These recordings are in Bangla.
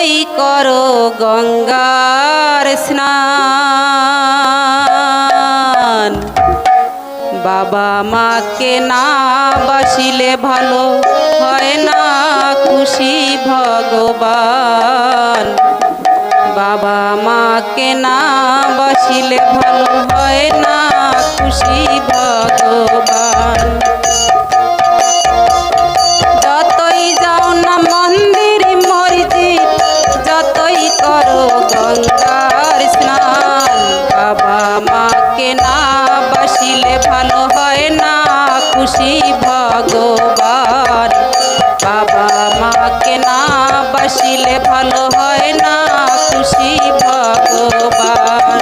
যতই করো গঙ্গার স্নান, বাবা মাকে না বাসিলে ভালো হয় না খুশি ভগবান। বাবা মাকে না বাসিলে ভালো হয় না খুশি ভগবান। যতই যাও না মন্দির মসজিদ, যতই করো গঙ্গার স্নান, বাবা মাকে না বাসিলে ভালো হয় না খুশি ভগবান। বাবা মাকে না বাসিলে ভালো হয় না খুশি ভগবান।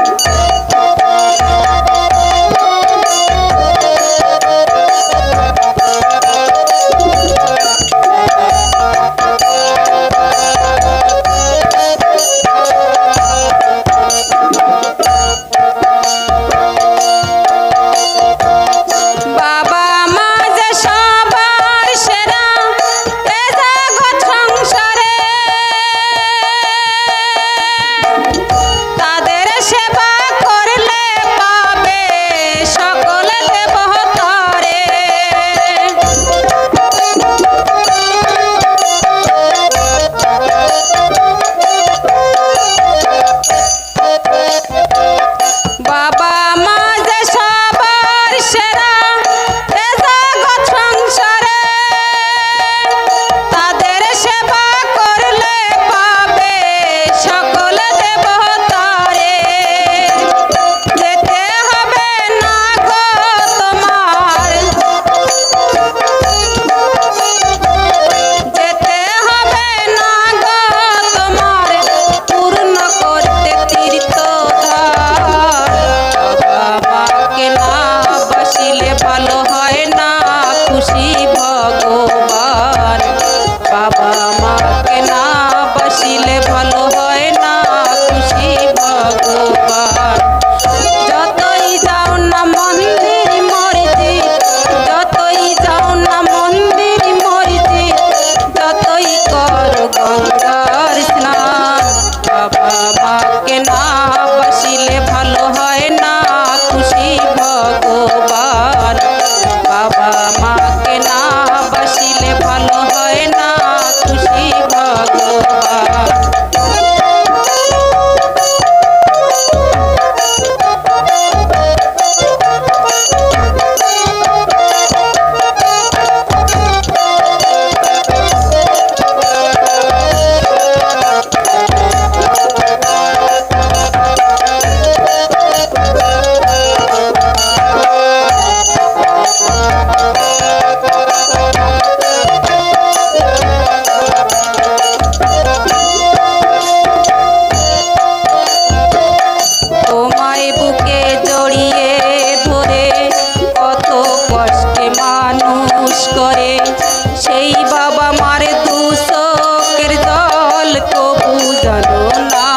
সেই বাবা মার দু চোখের জল কবু যেন না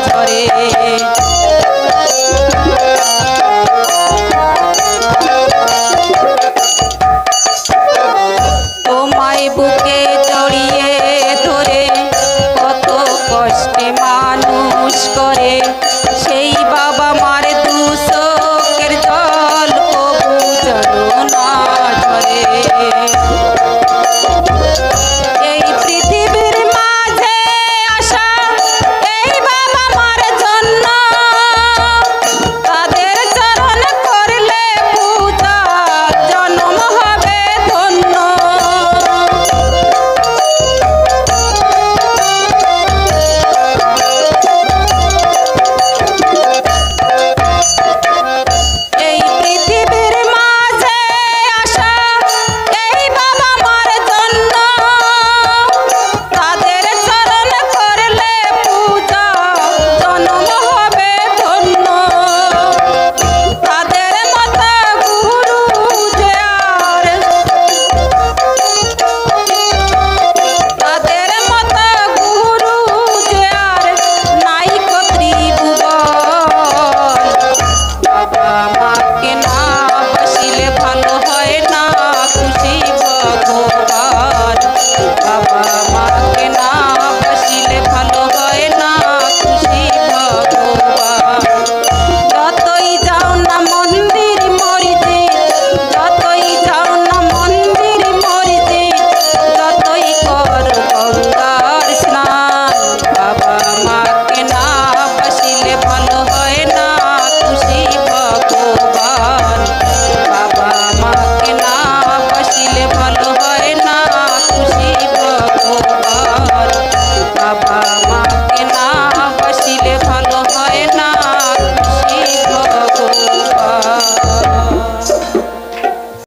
ঝরে। তোমায় বুকে জড়িয়ে ধরে কত কষ্টে মানুষ করে।